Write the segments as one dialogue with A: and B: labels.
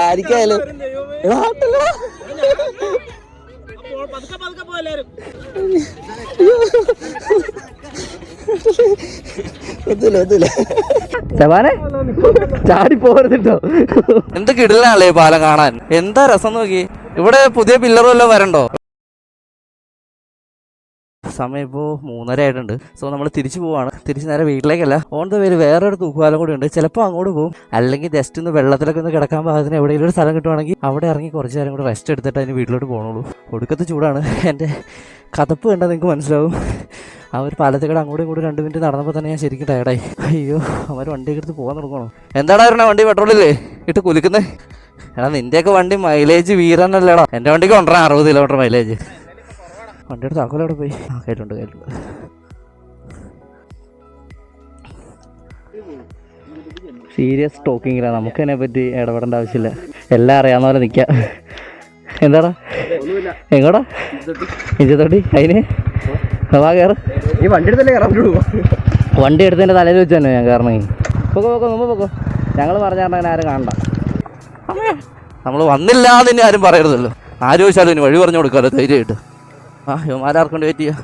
A: ആരിക്കായാലും ചാടി പോരുന്നുണ്ടോ? എന്ത് കിടിലാണല്ലേ പാലം കാണാൻ, എന്താ രസം നോക്കി. ഇവിടെ പുതിയ പില്ലറും എല്ലാം വരണ്ടോ? സമയം ഇപ്പോൾ 3:30 ആയിട്ടുണ്ട്. സോ നമ്മൾ തിരിച്ചു പോവാണ്. തിരിച്ച് നേരെ വീട്ടിലേക്കല്ല, ഓൺ ദ വേയിൽ വേറൊരു തൂക്കുപാലം കൂടി ഉണ്ട്. ചിലപ്പോൾ അങ്ങോട്ട് പോകും, അല്ലെങ്കിൽ ജസ്റ്റ് ഒന്ന് വെള്ളത്തിലൊക്കെ ഒന്ന് കിടക്കാൻ പാകത്തിന് എവിടെയെങ്കിലും ഒരു സ്ഥലം കിട്ടുവാണെങ്കിൽ അവിടെ ഇറങ്ങി കുറച്ച് നേരം കൂടെ റെസ്റ്റ് എടുത്തിട്ട് അതിന് വീട്ടിലോട്ട് പോകണുള്ളൂ. ഒടുക്കത്തെ ചൂടാണ്. എൻ്റെ കഥപ്പ് കണ്ടാൽ നിങ്ങൾക്ക് മനസ്സിലാവും. ആ ഒരു പാലത്തിൽ കൂടെ അങ്ങോട്ടും ഇങ്ങോട്ടും 2 മിനിറ്റ് നടന്നപ്പോൾ തന്നെ ഞാൻ ശരിക്കും ടയർഡായി. അയ്യോ, അവർ വണ്ടിയൊക്കെ എടുത്ത് പോകാൻ തുടങ്ങണോ? എന്താടാ വരണേ, വണ്ടി പെട്രോളില്ലേ ഇട്ട് കുലിക്കുന്നേ? എടാ നിൻ്റെയൊക്കെ വണ്ടി മൈലേജ് വീരാനല്ലേടാ. എൻ്റെ വണ്ടിക്ക് 60 കിലോമീറ്റർ മൈലേജ്. വണ്ടിയുടെ താക്കോൽ അവിടെ പോയി. കേട്ടുണ്ട്. സീരിയസ് ടോക്കിങ്ങിലാണ്, നമുക്ക് അതിനെ പറ്റി ഇടപെടേണ്ട ആവശ്യമില്ല. എല്ലാം അറിയാവുന്ന പോലെ നിൽക്കാം. എന്താടാ, എങ്ങോടാ? ഇഞ്ചത്തൊട്ടി. അതിന് അതാ കയറ്. ഈ വണ്ടി എടുത്തല്ലേ കയറാൻ പറ്റുള്ളൂ. വണ്ടി എടുത്തതിൻ്റെ തലയിൽ വെച്ച് തന്നെ ഞാൻ കയറണമെങ്കിൽ. പൊക്കോ മുമ്പ് പൊക്കോ. ഞങ്ങൾ പറഞ്ഞാൽ ആരും കാണണ്ട. നമ്മൾ വന്നില്ല എന്ന് ആരും പറയരുതല്ലോ. ആര് ചോദിച്ചാലും ഇനി വഴി പറഞ്ഞു കൊടുക്കാമല്ലോ ധൈര്യമായിട്ട്. യുവമാരാർക്കൊണ്ട് വെയിറ്റ് ചെയ്യാം.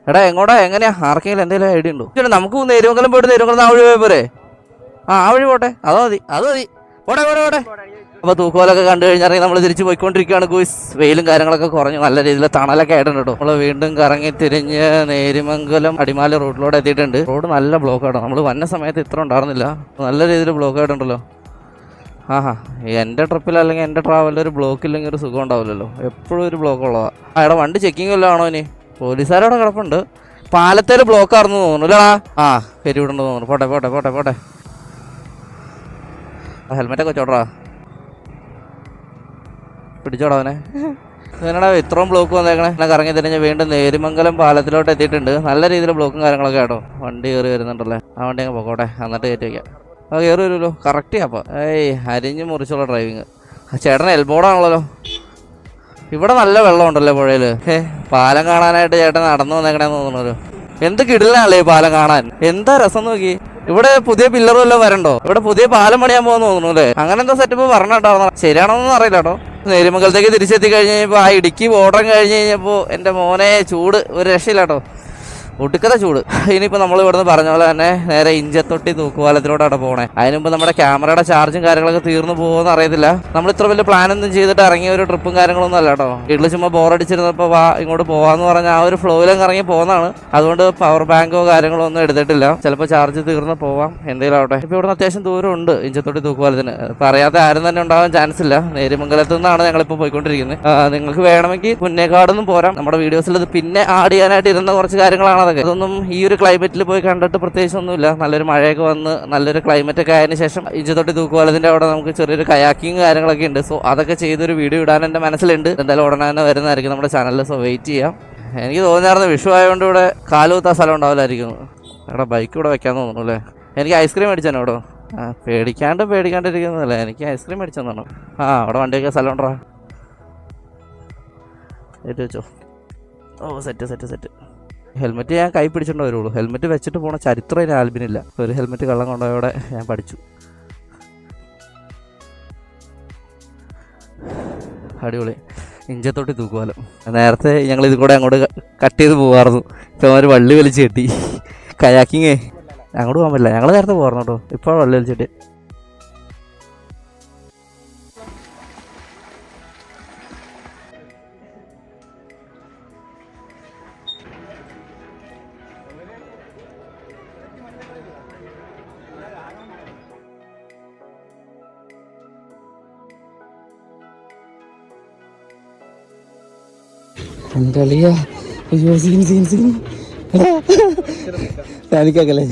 A: എടാ എങ്ങോട്ടാ, എങ്ങനെയാ? ആർക്കെങ്കിലും എന്തെങ്കിലും ഐഡിയ ഉണ്ടോ? നമുക്ക് നേരുമംഗലം പോയിട്ട് നേരുമംഗലം ആ വഴി പോയ പോരെ? ആ വഴി പോട്ടെ, അത് മതി. പോട്ടെ. അപ്പോൾ തൂക്കോലൊക്കെ കണ്ടു കഴിഞ്ഞാൽ നമ്മൾ തിരിച്ച് പോയിക്കൊണ്ടിരിക്കുകയാണ്. ഗൂസ് വെയിലും കാര്യങ്ങളൊക്കെ കുറഞ്ഞു, നല്ല രീതിയിൽ തണലൊക്കെ ആയിട്ടുണ്ട് കേട്ടോ. നമ്മൾ വീണ്ടും കറങ്ങി തിരിഞ്ഞ് നേരുമംഗലം അടിമാലി റോഡിലൂടെ എത്തിയിട്ടുണ്ട്. റോഡ് നല്ല ബ്ലോക്ക് ആട്ടോ. നമ്മൾ വന്ന സമയത്ത് ഇത്ര ഉണ്ടായിരുന്നില്ല, നല്ല രീതിയിൽ ബ്ലോക്ക് ആയിട്ടുണ്ടല്ലോ. എൻ്റെ ട്രിപ്പിൽ അല്ലെങ്കിൽ എൻ്റെ ട്രാവലിൽ ഒരു ബ്ലോക്ക് ഇല്ലെങ്കിൽ ഒരു സുഖം ഉണ്ടാവില്ലല്ലോ. എപ്പോഴും ഒരു ബ്ലോക്ക് ഉള്ളതാണ്. അവിടെ വണ്ടി ചെക്കിങ് വല്ലതും ആണോ? ഇനി പോലീസുകാരവിടെ കിടപ്പുണ്ട്. പാലത്തേൽ ബ്ലോക്ക് ആയിരുന്നു തോന്നുന്നു അല്ലേ? കയറ്റി വിടണ്ടെന്ന് തോന്നുന്നു. പോട്ടെ. ഹെൽമെറ്റൊക്കെ വെച്ചോടാ, പിടിച്ചോടാ അവനെ. ഇതിനടാ ഇത്രയും ബ്ലോക്ക് വന്നേക്കണേ. എന്നെ കറങ്ങി തിരിഞ്ഞ് വീണ്ടും നേരുമംഗലം പാലത്തിലോട്ട് എത്തിയിട്ടുണ്ട്. നല്ല രീതിയിൽ ബ്ലോക്കും കാര്യങ്ങളൊക്കെ ആട്ടോ. വണ്ടി കയറി വരുന്നുണ്ടല്ലേ, ആ വണ്ടി അങ്ങ് പോക്കോട്ടെ, എന്നിട്ട് കയറ്റി വയ്ക്കാം. കയറി വരുമല്ലോ, കറക്റ്റ് ചെയ്യാം. അരിഞ്ഞ് മുറിച്ചുള്ള ഡ്രൈവിങ്. ചേട്ടൻ എൽബോർഡാണല്ലോ. ഇവിടെ നല്ല വെള്ളം ഉണ്ടല്ലോ പുഴയിൽ. പാലം കാണാനായിട്ട് ചേട്ടൻ നടന്നു വന്നേക്കണേന്ന് തോന്നുന്നല്ലോ. എന്ത് കിടിലാണല്ലേ ഈ പാലം കാണാൻ, എന്താ രസം നോക്കി. ഇവിടെ പുതിയ പില്ലറും എല്ലാം വരണ്ടോ? ഇവിടെ പുതിയ പാലം പണിയാൻ പോകുന്ന തോന്നുന്നു അല്ലേ? അങ്ങനെ എന്താ സെറ്റപ്പ് പറഞ്ഞിട്ടാവുന്ന, ശരിയാണോന്നൊന്നും അറിയില്ല കേട്ടോ. നേരുമംഗലത്തേക്ക് തിരിച്ചെത്തി കഴിഞ്ഞ് കഴിഞ്ഞപ്പോൾ ആ ഇടുക്കി ബോർഡർ കഴിഞ്ഞ് കഴിഞ്ഞപ്പോൾ എൻ്റെ മോനെ ചൂട് ഒരു രക്ഷയില്ല കേട്ടോ, ഒടുക്കത്തെ ചൂട്. ഇനിയിപ്പോൾ നമ്മൾ ഇവിടുന്ന് പറഞ്ഞ പോലെ തന്നെ നേരെ ഇഞ്ചത്തൊട്ടി തൂക്കുപാലത്തിലോട്ടാണ് പോകണേ. അതിനുമുമ്പ് നമ്മുടെ ക്യാമറയുടെ ചാർജും കാര്യങ്ങളൊക്കെ തീർന്നു പോകുമെന്ന് അറിയത്തില്ല. നമ്മൾ ഇത്ര വലിയ പ്ലാനൊന്നും ചെയ്തിട്ട് ഇറങ്ങിയ ഒരു ട്രിപ്പും കാര്യങ്ങളൊന്നും അല്ല കേട്ടോ. വീട്ടിൽ ചുമ്മാ ബോറടിച്ചിരുന്നപ്പോൾ ഇങ്ങോട്ട് പോകാമെന്ന് പറഞ്ഞാൽ ആ ഒരു ഫ്ലോയിലും ഇറങ്ങി പോകുന്നതാണ്. അതുകൊണ്ട് പവർ ബാങ്കോ കാര്യങ്ങളോ ഒന്നും എടുത്തിട്ടില്ല. ചിലപ്പോൾ ചാർജ് തീർന്ന് പോവാം, എന്തെങ്കിലും ആവട്ടെ. ഇപ്പോൾ ഇവിടുന്ന് അത്യാവശ്യം ദൂരം ഉണ്ട് ഇഞ്ചത്തൊട്ടി തൂക്കുപാലത്തിന്. ഇപ്പോൾ അറിയാത്ത ആരും തന്നെ ഉണ്ടാകാൻ ചാൻസ് ഇല്ല. നേരുമംഗലത്ത് നിന്നാണ് ഞങ്ങളിപ്പോൾ പോയിക്കൊണ്ടിരിക്കുന്നത്. നിങ്ങൾക്ക് വേണമെങ്കിൽ പുന്നേക്കാടൊന്നും പോരാം. നമ്മുടെ വീഡിയോസിൽ ഇത് പിന്നെ ആഡ് ചെയ്യാനായിട്ട് ഇരുന്ന കുറച്ച് കാര്യങ്ങളാണ്. അതൊന്നും ഈ ഒരു ക്ലൈമറ്റിൽ പോയി കണ്ടിട്ട് പ്രത്യേകിച്ചൊന്നുമില്ല. നല്ലൊരു മഴയൊക്കെ വന്ന് നല്ലൊരു ക്ലൈമറ്റ് ഒക്കെ ആയതിനു ശേഷം ഇഞ്ചത്തൊട്ടി തൂക്കുപാലത്തിൻ്റെ അവിടെ നമുക്ക് ചെറിയൊരു കയാക്കിങ് കാര്യങ്ങളൊക്കെ ഉണ്ട്. സോ അതൊക്കെ ചെയ്തൊരു വീഡിയോ ഇടാൻ എൻ്റെ മനസ്സിലുണ്ട്. എന്തായാലും ഉടനെ തന്നെ വരുന്നതായിരിക്കും നമ്മുടെ ചാനലിൽ. സോ വെയിറ്റ് ചെയ്യാം. എനിക്ക് തോന്നിയായിരുന്നു വിഷു ആയതുകൊണ്ട് ഇവിടെ കാലുകുത്താൻ സ്ഥലം ഉണ്ടാവില്ലായിരിക്കും. ഇവിടെ ബൈക്ക് ഇവിടെ വെക്കാൻ തോന്നുന്നു അല്ലേ? എനിക്ക് ഐസ്ക്രീം മേടിച്ചു തന്നെ ഇവിടെ. പേടിക്കാണ്ടിരിക്കുന്നതല്ലേ, എനിക്ക് ഐസ്ക്രീം മേടിച്ചു തന്നോ? അവിടെ വണ്ടിയൊക്കെ സ്ഥലം ഉണ്ടോ? ഏറ്റു വെച്ചോ. സെറ്റ്. ഹെൽമെറ്റ് ഞാൻ കൈ പിടിച്ചിട്ട് വരുള്ളൂ. ഹെൽമെറ്റ് വെച്ചിട്ട് പോണ ചരിത്രം ഇനി ആൽബിനില്ല. ഒരു ഹെൽമെറ്റ് കള്ളം കൊണ്ടോടെ ഞാൻ പഠിച്ചു. അടിപൊളി. ഇഞ്ചത്തൊട്ടി തൂക്കുപാലം. നേരത്തെ ഞങ്ങൾ ഇത് കൂടെ അങ്ങോട്ട് കട്ട് ചെയ്ത് പോകാമായിരുന്നു. ഇപ്പം ഒരു വള്ളി വലിച്ച് കെട്ടി. കയാക്കിങ്ങേ അങ്ങോട്ട് പോകാൻ പറ്റില്ല. ഞങ്ങൾ നേരത്തെ പോകാറുണ്ട് കേട്ടോ. ഇപ്പോൾ വള്ളി വലിച്ചിട്ട് കളിയാ. അയ്യോ സീൻ പാനിക്കാക്കല്ലേ.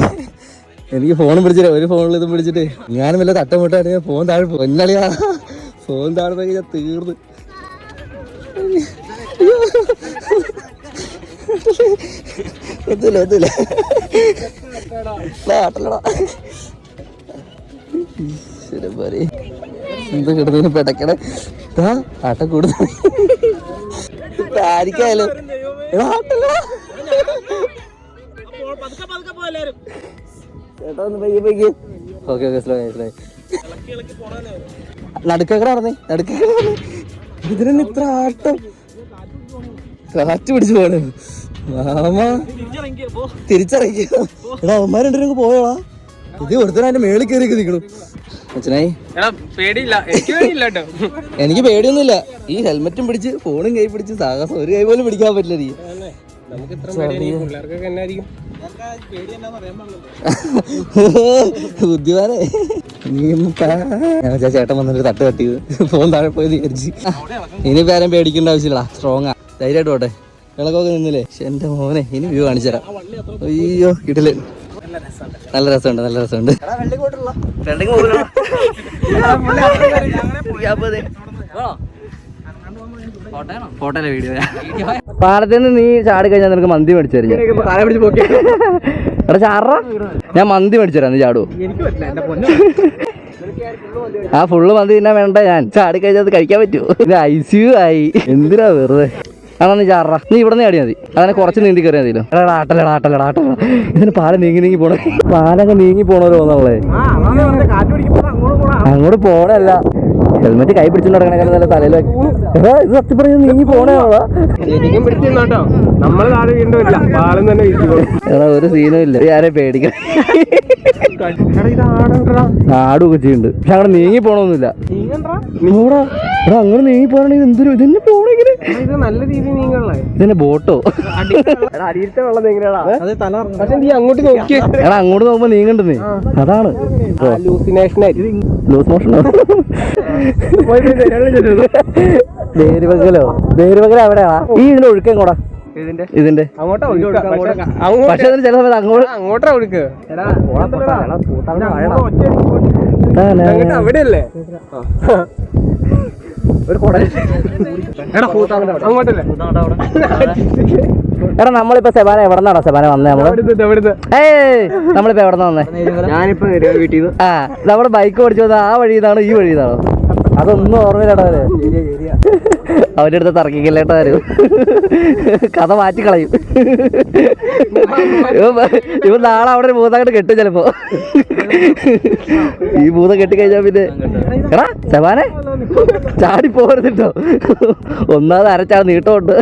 A: എനിക്ക് ഫോണും പിടിച്ചില്ല, ഒരു ഫോണിൽ ഇതും പിടിച്ചിട്ട് ഞാനും വല്ല തട്ടമുട്ടാണ്. ഫോൺ താഴെ പൊന്നളിയാ. ഫോൺ താഴെ പോയി ഞാൻ തീർന്ന്. ഒന്നുമില്ല എന്ത് കിടന്നു പെടക്കണ ആട്ട കൂടുതൽ ആരിക്കായാലും ചേട്ടാ ഒന്ന് പയ്യെ. Okay slow.
B: നടുക്കക്കട നടന്നേ, നടുക്കക്കട ഇതിന് ഇത്ര ആട്ടം. കാറ്റ് പിടിച്ചു പോണ് മാമ. തിരിച്ചറിയിക്കോ എടാ, അവന്മാർ രണ്ടുപേരും പോയോളാ. ഇത് ഒരുത്തരം അതിന്റെ മേളിൽ കയറിയൊക്കെ നിൽക്കണം. അച്ഛനായി എനിക്ക് പേടിയൊന്നുമില്ല. ഈ ഹെൽമെറ്റും പിടിച്ച് ഫോണും കൈ പിടിച്ച് സാഹസം ഒരു കൈ പോലും പിടിക്കാൻ പറ്റില്ല. ബുദ്ധിമാനെ ചേട്ടൻ വന്നിട്ട് തട്ട് തട്ടിയത് ഫോൺ താഴെ പോയത് വിചാരിച്ച്. ഇനിയിപ്പോ ആരും പേടിക്കേണ്ട ആവശ്യമില്ല, സ്ട്രോങ്ങാ, ധൈര്യമായിട്ട് പോട്ടെ. വിളക്കൊക്കെ നിന്നില്ലേ. എന്റെ മോനെ ഇനി വ്യൂ കാണിച്ചു തരാം. അയ്യോ കിട്ടില്ല, നല്ല രസമുണ്ട്, നല്ല രസമുണ്ട്. പാലത്തിൽ നിന്ന് നീ ചാടി കഴിഞ്ഞാൽ നിനക്ക് മന്തി മേടിച്ചു തരും. എടാ ചാറ, ഞാൻ മന്തി മേടിച്ചു തരാം, നീ ചാടുവോ? ആ ഫുള്ള് മന്തി തിന്നാൻ വേണ്ട, ഞാൻ ചാടി കഴിഞ്ഞാൽ അത് കഴിക്കാൻ പറ്റുമോ? ഇത് ICU ആയി. എന്തിനാ വെറുതെ. അതാ നീ ചാറ, നീ ഇവിടെ നിന്ന് ചാടി മതി. അതിനെ കുറച്ച് നീന്തി കയറിയാൽ മതിയല്ലോ. എടാ ആട്ടല്ലടാ, ആട്ടല്ലടാ, ആട്ടല്ല. ഇതിന് പാല് നീങ്ങി പോണേ, പാലൊക്കെ നീങ്ങി പോണല്ലോ തോന്നുള്ളേ. അങ്ങോട്ട് പോണല്ല, ഹെൽമെറ്റ് കൈ പിടിച്ചോണ്ട് നടക്കണ നല്ല തലയിൽ. എടാ ഇത് സത്യം പറഞ്ഞ നീങ്ങി പോണേടാ. എടാ ഒരു സീനും ഇല്ല, ആരെ പേടിക്കണം. നാടുമൊക്കെ ചെയ്യുന്നുണ്ട്, പക്ഷെ അങ്ങനെ നീങ്ങി പോണൊന്നുമില്ല. എടാ അങ്ങനെ നീങ്ങി പോകണെങ്കിൽ എന്തൊരു ഇതെന്നെ പോണെങ്കില് നല്ല രീതിയിൽ നീങ്ങണേ. ഇതെന്നെ ബോട്ടോ? അങ്ങോട്ട് നോക്കി. എടാ അങ്ങോട്ട് നോക്കുമ്പോ നീങ്ങണ്ടെന്നേ, അതാണ് ലൂസ് മോഷൻ. ദേരിവകലോ, ദേരിവകല എവിടെയാ? ഈ ഇതിന്റെ ഒഴുക്കം കൂടാ ഇതിന്റെ പക്ഷെ ചില സമയത്ത് അങ്ങോട്ടാ ഒഴുക്ക്. അവിടെയല്ലേ ഒരു എടാ നമ്മളിപ്പോ സെബാന എവിടെ നിന്നാണോ സെബാന വന്നേ? നമ്മളിപ്പോ എവിടെ വന്നേ? ഞാനിപ്പോ വീട്ടിൽ നിന്ന്. ആ നമ്മുടെ ബൈക്ക് ഓടിച്ചത് ആ വഴിന്നാണോ ഈ വഴിന്നാണോ? അതൊന്നും ഓർമ്മയില്ലാട്ടോ. അവരുടെ അടുത്ത് തർക്കിക്കല്ലേട്ടാരും, കഥ മാറ്റിക്കളയും. ഇവ നാളെ അവിടെ ഒരു ഭൂതം കെട്ടും ചിലപ്പോ. ഈ ഭൂതം കെട്ടിക്കഴിഞ്ഞാ പിന്നെ എടാ സെബാനെ ചാടി പോരുന്നിട്ടോ. ഒന്നാമത് അരച്ചാണ് നീട്ടമുണ്ട്.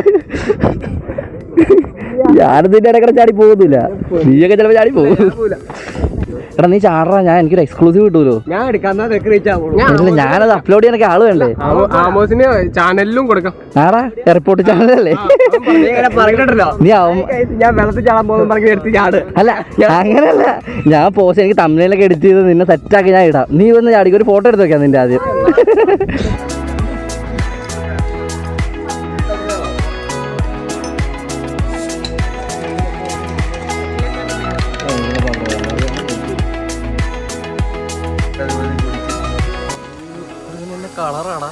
B: ഞാനിതിന്റെ ഇടയ്ക്കിടെ ചാടി പോകുന്നില്ല, നീയൊക്കെ ചിലപ്പോ ചാടി പോകും. എടാ നീ ചാടാ, ഞാൻ എനിക്കൊരു എക്സ്ക്ലൂസീവ് കിട്ടൂലോ. ഞാനത് അപ്ലോഡ് ചെയ്യാനൊക്കെ ആള് വേണ്ടേ? ചാനലിലും കൊടുക്കാം. ആടാ എയർപോർട്ട് ചാനലല്ലേ? നീ ഞാൻ വെള്ളത്തിൽ ചാടാൻ പോകുന്ന എടുത്ത് ചാട്. അല്ല അങ്ങനെയല്ല, ഞാൻ പോസ്റ്റ് എനിക്ക് തമിഴിലൊക്കെ എഡിറ്റ് ചെയ്ത് നിന്നെ സെറ്റാക്കി ഞാൻ ഇടാം. നീ വന്ന് ചാടിക്ക് ഒരു ഫോട്ടോ എടുത്ത് വെക്കാം നിന്റെ ആദ്യം. കളറാണ്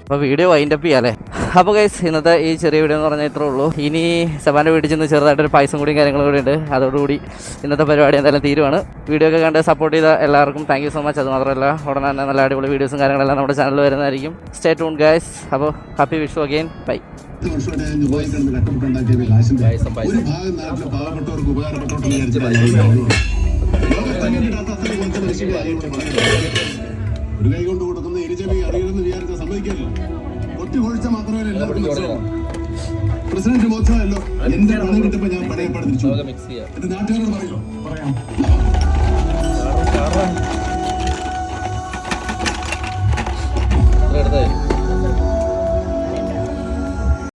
B: അപ്പോൾ വീഡിയോ വൈൻഡപ്പ് ചെയ്യാല്ലേ. അപ്പോൾ ഗൈസ് ഇന്നത്തെ ഈ ചെറിയ വീഡിയോ എന്ന് പറഞ്ഞാൽ ഇത്രേ ഉള്ളൂ. ഇനി സെബാൻ്റെ വീട്ടിൽ ചെന്ന് ചെറുതായിട്ടൊരു പായസം കൂടിയും കാര്യങ്ങളും കൂടി ഉണ്ട്. അതോടുകൂടി ഇന്നത്തെ പരിപാടി എന്തായാലും തീരുവാണ്. വീഡിയോ ഒക്കെ കണ്ട് സപ്പോർട്ട് ചെയ്ത എല്ലാവർക്കും താങ്ക് യു സോ മച്ച്. അത് മാത്രമല്ല ഉടനെ തന്നെ നല്ല അടിപൊളി വീഡിയോസും കാര്യങ്ങളെല്ലാം നമ്മുടെ ചാനലിൽ വരുന്നതായിരിക്കും. Stay tune guys. അപ്പോൾ ഹാപ്പി വിഷു അഗെയിൻ, ബൈ.
C: ഒരു കൈ കൊണ്ട് കൊടുക്കുന്ന എരിചെവി അറിയുമെന്ന് വിചാരിച്ച സമ്മതിക്കല്ലോ. ഒറ്റ കൊഴിച്ച മാത്രമല്ല എല്ലാവരും പ്രസിഡന്റ് ബോധമല്ലോ. എന്റെ പണം കിട്ടുമ്പോ ഞാൻ പണയപ്പെടുത്തിച്ചു. എന്റെ നാട്ടുകാരോട് പറയോ പറയാം.